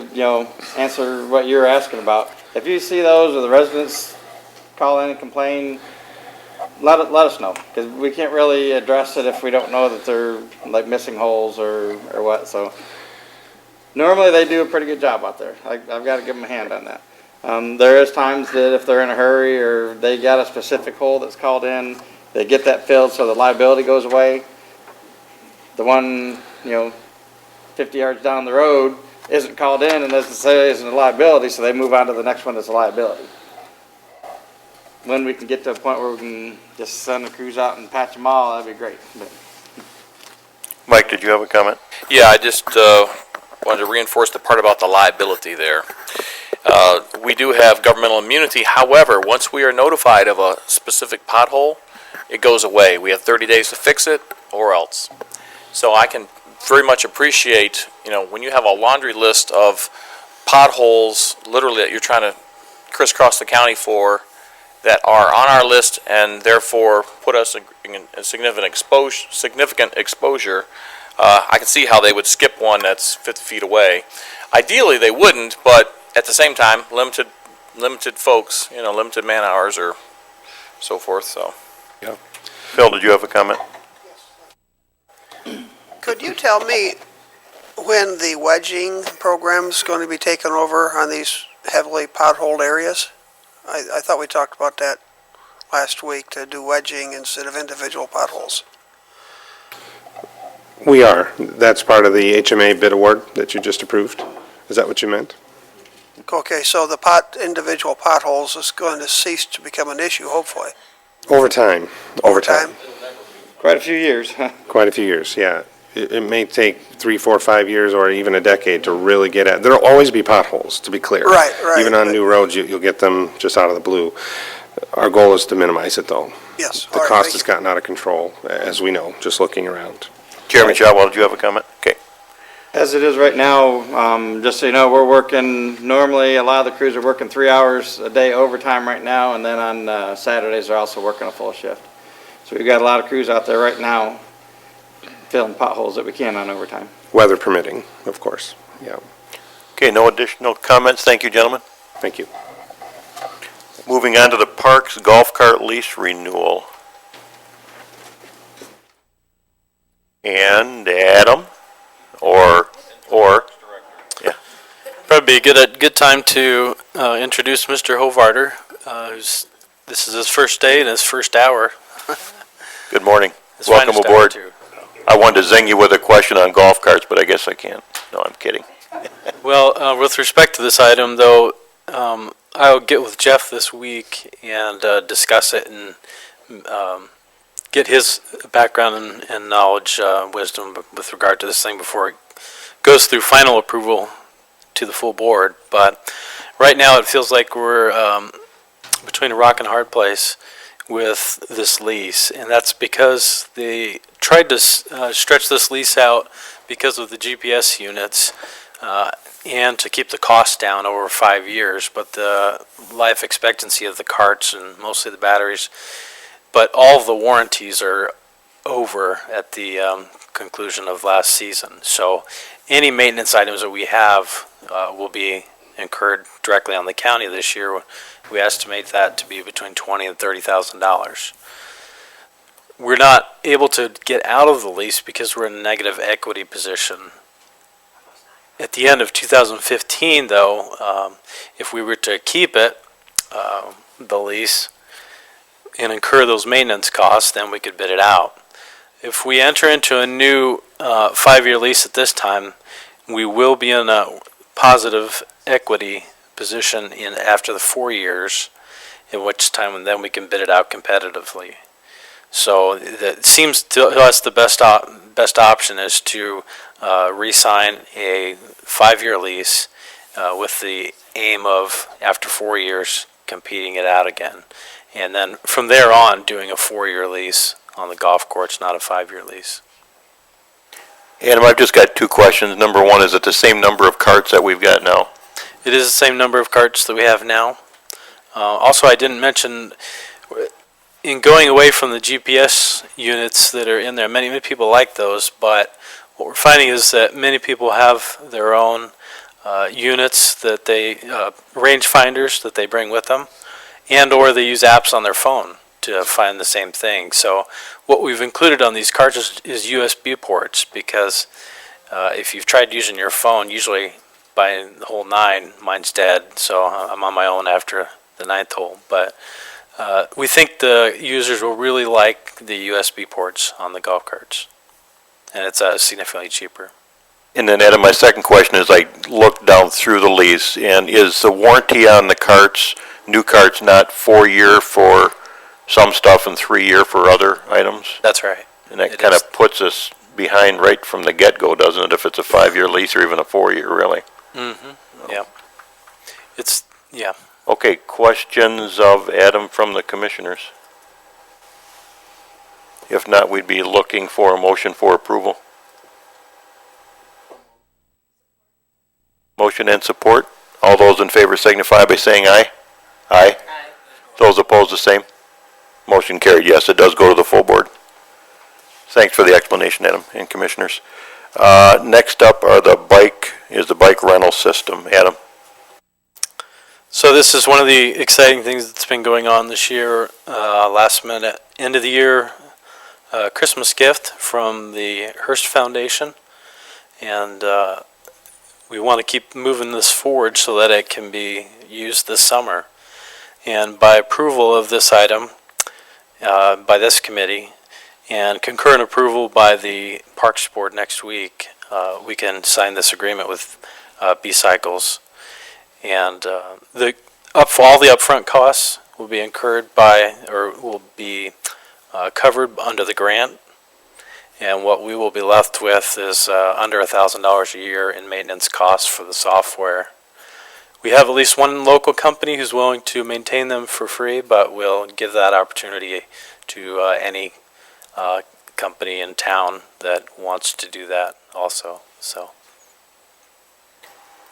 Speaker 14: answer what you're asking about, if you see those or the residents call in and complain, let us know, because we can't really address it if we don't know that they're like missing holes or what. So normally they do a pretty good job out there. I've got to give them a hand on that. There is times that if they're in a hurry or they got a specific hole that's called in, they get that filled so the liability goes away. The one, 50 yards down the road isn't called in and doesn't say isn't a liability, so they move on to the next one that's a liability. When we can get to a point where we can just send the crews out and patch them all, that'd be great. But
Speaker 1: Mike, did you have a comment?
Speaker 15: Yeah, I just wanted to reinforce the part about the liability there. We do have governmental immunity. However, once we are notified of a specific pothole, it goes away. We have 30 days to fix it or else. So I can very much appreciate, when you have a laundry list of potholes, literally, that you're trying to crisscross the county for, that are on our list and therefore put us in a significant exposure, I can see how they would skip one that's 50 feet away. Ideally, they wouldn't, but at the same time, limited folks, limited man hours or so forth. So,
Speaker 1: Yeah. Phil, did you have a comment?
Speaker 16: Could you tell me when the wedging program's going to be taken over on these heavily potholed areas? I thought we talked about that last week, to do wedging instead of individual potholes.
Speaker 13: We are. That's part of the HMA bid award that you just approved. Is that what you meant?
Speaker 16: Okay, so the individual potholes is going to cease to become an issue, hopefully.
Speaker 13: Over time.
Speaker 14: Quite a few years, huh?
Speaker 13: Quite a few years, yeah. It may take 3, 4, 5 years or even a decade to really get at. There'll always be potholes, to be clear.
Speaker 16: Right, right.
Speaker 13: Even on new roads, you'll get them just out of the blue. Our goal is to minimize it, though.
Speaker 16: Yes.
Speaker 13: The cost has gotten out of control, as we know, just looking around.
Speaker 1: Chairman Shotwell, did you have a comment? Okay.
Speaker 14: As it is right now, just so you know, we're working, normally, a lot of the crews are working 3 hours a day overtime right now, and then on Saturdays, they're also working a full shift. So we've got a lot of crews out there right now filling potholes that we can on overtime.
Speaker 13: Weather permitting, of course, yeah.
Speaker 1: Okay, no additional comments. Thank you, gentlemen.
Speaker 13: Thank you.
Speaker 1: Moving on to the Parks Golf Cart lease renewal. And Adam, or, yeah.
Speaker 17: Probably be a good time to introduce Mr. Hovarder. This is his first day and his first hour.
Speaker 1: Good morning.
Speaker 17: His
Speaker 1: Welcome
Speaker 17: finest
Speaker 1: aboard.
Speaker 17: hour, too.
Speaker 1: I wanted to zing you with a question on golf carts, but I guess I can't. No, I'm kidding.
Speaker 17: Well, with respect to this item, though, I'll get with Jeff this week and discuss it and get his background and knowledge, wisdom with regard to this thing before it goes through final approval to the full board. But right now, it feels like we're between a rock and a hard place with this lease, and that's because they tried to stretch this lease out because of the GPS units and to keep the cost down over 5 years, but the life expectancy of the carts and mostly the batteries, but all of the warranties are over at the conclusion of last season. So any maintenance items that we have will be incurred directly on the county this year. We estimate that to be between $20,000 and $30,000. We're not able to get out of the lease because we're in a negative equity position. At the end of 2015, though, if we were to keep it, the lease, and incur those maintenance costs, then we could bid it out. If we enter into a new 5-year lease at this time, we will be in a positive equity position after the 4 years, in which time then we can bid it out competitively. So it seems to us the best option is to re-sign a 5-year lease with the aim of, after 4 years, competing it out again. And then from there on, doing a 4-year lease on the golf course, not a 5-year lease.
Speaker 1: Adam, I've just got 2 questions. Number one, is it the same number of carts that we've got now?
Speaker 17: It is the same number of carts that we have now. Also, I didn't mention, in going away from the GPS units that are in there, many people like those, but what we're finding is that many people have their own units that they, range finders that they bring with them, and or they use apps on their phone to find the same thing. So what we've included on these carts is USB ports, because if you've tried using your phone, usually by the hole 9, mine's dead, so I'm on my own after the 9th hole. But we think the users will really like the USB ports on the golf carts, and it's significantly cheaper.
Speaker 1: And then, Adam, my second question is, I looked down through the lease, and is the warranty on the carts, new carts, not 4-year for some stuff and 3-year for other items?
Speaker 17: That's right.
Speaker 1: And that kind of puts us behind right from the get-go, doesn't it, if it's a 5-year lease or even a 4-year, really?
Speaker 17: Mm-hmm. Yeah. It's, yeah.
Speaker 1: Okay, questions of Adam from the commissioners? If not, we'd be looking for a motion for approval. Motion and support. All those in favor signify by saying aye. Aye. Aye. Those opposed, the same. Motion carried. Yes, it does go to the full board. Thanks for the explanation, Adam and commissioners. Next up are the bike rental system. Adam.
Speaker 17: So this is one of the exciting things that's been going on this year. Last minute, end of the year Christmas gift from the Hearst Foundation, and we want to keep moving this forward so that it can be used this summer. And by approval of this item by this committee and concurrent approval by the Parks Board next week, we can sign this agreement with B-Cycles. And all the upfront costs will be incurred by, or will be covered under the grant And what we will be left with is under $1,000 a year in maintenance costs for the software. We have at least one local company who's willing to maintain them for free, but we'll give that opportunity to any company in town that wants to do that also, so.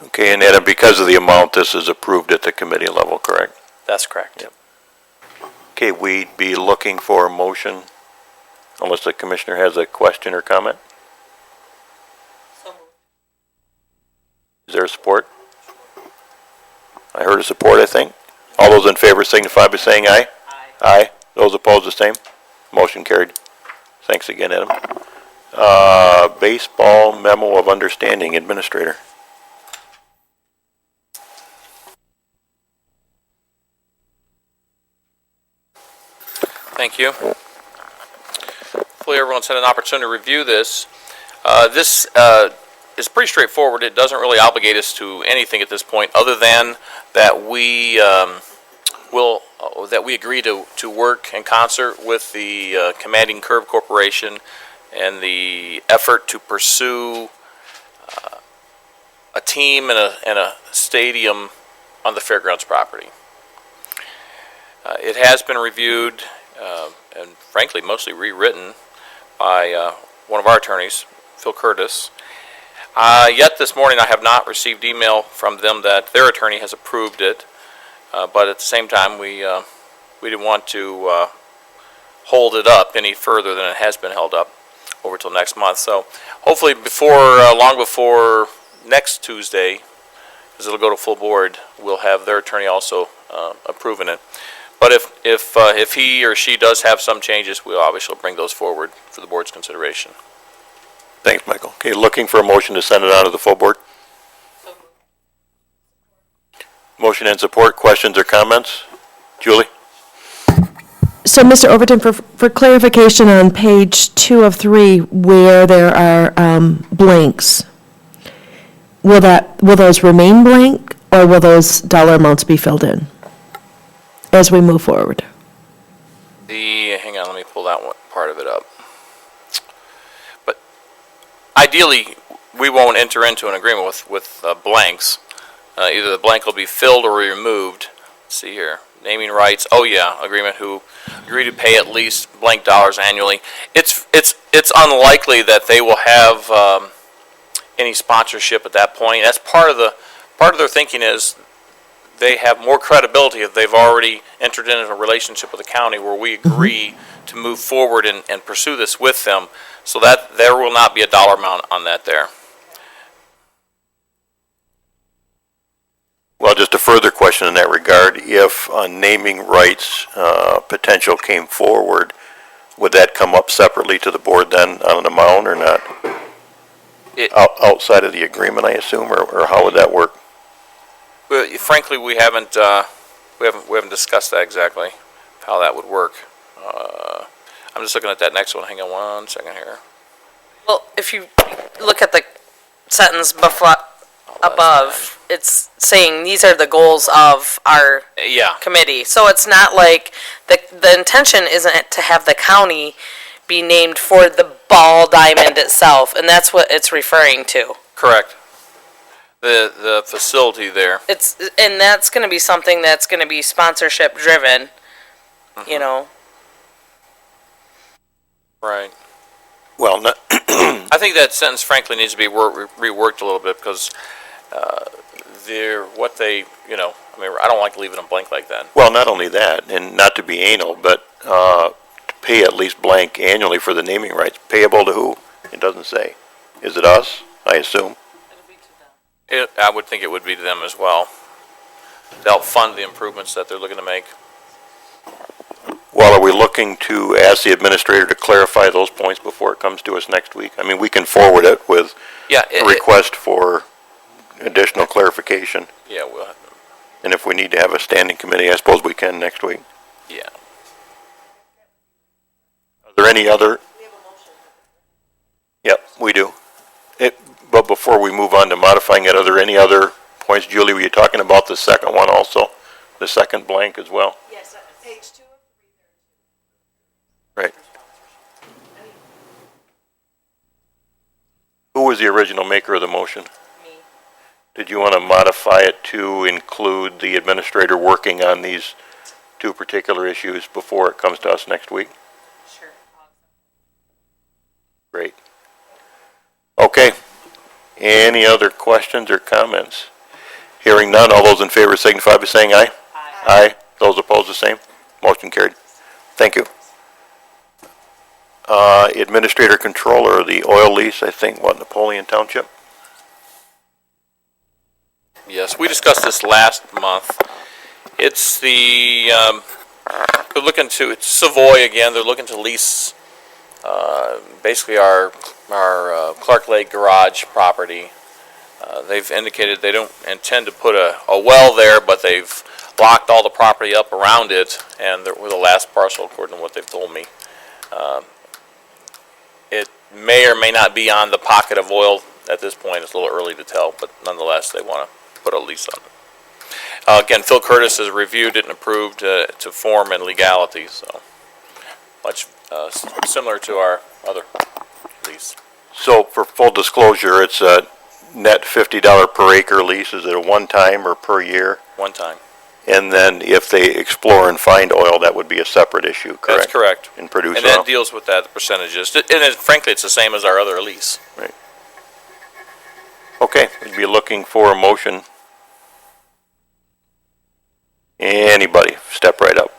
Speaker 1: Okay, and Adam, because of the amount, this is approved at the committee level, correct?
Speaker 17: That's correct.
Speaker 1: Yep. Okay, we'd be looking for a motion, unless the commissioner has a question or comment. Is there support? I heard a support, I think. All those in favor signify by saying aye. Aye. Those opposed, the same. Motion carried. Thanks again, Adam. Baseball memo of understanding, Administrator.
Speaker 15: Thank you. Hopefully everyone's had an opportunity to review this. This is pretty straightforward. It doesn't really obligate us to anything at this point, other than that we agree to work in concert with the Commanding Curve Corporation and the effort to pursue a team and a stadium on the fairgrounds property. It has been reviewed and frankly mostly rewritten by one of our attorneys, Phil Curtis. Yet this morning I have not received email from them that their attorney has approved it, but at the same time we didn't want to hold it up any further than it has been held up over till next month. So hopefully long before next Tuesday, because it'll go to full board, we'll have their attorney also approving it. But if he or she does have some changes, we'll obviously bring those forward for the board's consideration.
Speaker 1: Thanks, Michael. Okay, looking for a motion to send it on to the full board. Motion and support. Questions or comments? Julie?
Speaker 6: So, Mr. Overton, for clarification on page 2 of 3, where there are blanks, will those remain blank, or will those dollar amounts be filled in as we move forward?
Speaker 15: Hang on, let me pull that one part of it up. But ideally, we won't enter into an agreement with blanks. Either the blank will be filled or removed. Let's see here. Naming rights, oh yeah, agreement who agree to pay at least blank dollars annually. It's unlikely that they will have any sponsorship at that point. That's part of their thinking is they have more credibility if they've already entered into a relationship with the county where we agree to move forward and pursue this with them, so that there will not be a dollar amount on that there.
Speaker 1: Well, just a further question in that regard. If naming rights potential came forward, would that come up separately to the board then on an amount or not? Outside of the agreement, I assume, or how would that work?
Speaker 15: Well, frankly, we haven't discussed that exactly, how that would work. I'm just looking at that next one. Hang on one second here.
Speaker 11: Well, if you look at the sentence above, it's saying these are the goals of our committee. So it's not like the intention isn't to have the county be named for the ball diamond itself, and that's what it's referring to.
Speaker 15: Correct. The facility there.
Speaker 11: And that's going to be something that's going to be sponsorship driven, you know.
Speaker 15: Right.
Speaker 1: Well,
Speaker 15: I think that sentence frankly needs to be reworked a little bit because I don't like leaving them blank like that.
Speaker 1: Well, not only that, and not to be anal, but to pay at least blank annually for the naming rights. Payable to who? It doesn't say. Is it us? I assume.
Speaker 15: I would think it would be to them as well. To help fund the improvements that they're looking to make.
Speaker 1: Well, are we looking to ask the administrator to clarify those points before it comes to us next week? I mean, we can forward it with a request for additional clarification.
Speaker 15: Yeah, we'll.
Speaker 1: And if we need to have a standing committee, I suppose we can next week.
Speaker 15: Yeah.
Speaker 1: Are there any other? Yep, we do. But before we move on to modifying it, are there any other points? Julie, were you talking about the second one also? The second blank as well?
Speaker 2: Yes, page 2 of 3.
Speaker 1: Right. Who was the original maker of the motion? Did you want to modify it to include the administrator working on these two particular issues before it comes to us next week?
Speaker 11: Sure.
Speaker 1: Great. Okay. Any other questions or comments? Hearing none, all those in favor signify by saying aye. Aye. Those opposed, the same. Motion carried. Thank you. Administrator Controller of the oil lease, I think, Napoleon Township?
Speaker 15: Yes, we discussed this last month. It's it's Savoy again, they're looking to lease, basically our Clark Lake garage property. They've indicated they don't intend to put a well there, but they've locked all the property up around it, and we're the last parcel according to what they've told me. It may or may not be on the pocket of oil at this point. It's a little early to tell, but nonetheless, they want to put a lease on it. Again, Phil Curtis has reviewed it and approved to form and legality, so much similar to our other lease.
Speaker 1: So for full disclosure, it's a net $50 per acre lease. Is it a one-time or per year?
Speaker 15: One time.
Speaker 1: And then if they explore and find oil, that would be a separate issue, correct?
Speaker 15: That's correct.
Speaker 1: And produce
Speaker 15: And
Speaker 1: oil?
Speaker 15: that deals with that, the percentages. And frankly, it's the same as our other lease.
Speaker 1: Right. Okay, we'd be looking for a motion. Anybody, step right up.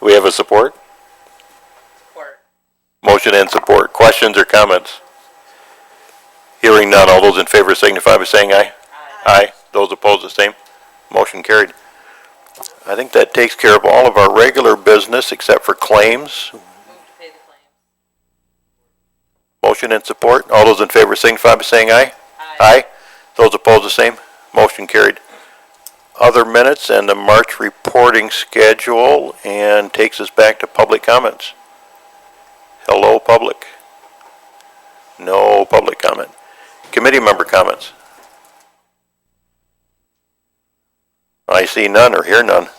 Speaker 1: We have a support?
Speaker 11: Support.
Speaker 1: Motion and support. Questions or comments? Hearing none, all those in favor signify by saying aye. Aye. Those opposed, the same. Motion carried. I think that takes care of all of our regular business except for claims. Motion and support. All those in favor signify by saying aye. Aye. Those opposed, the same. Motion carried. Other minutes and the March reporting schedule, and takes us back to public comments. Hello, public. No public comment. Committee member comments. I see none or hear none.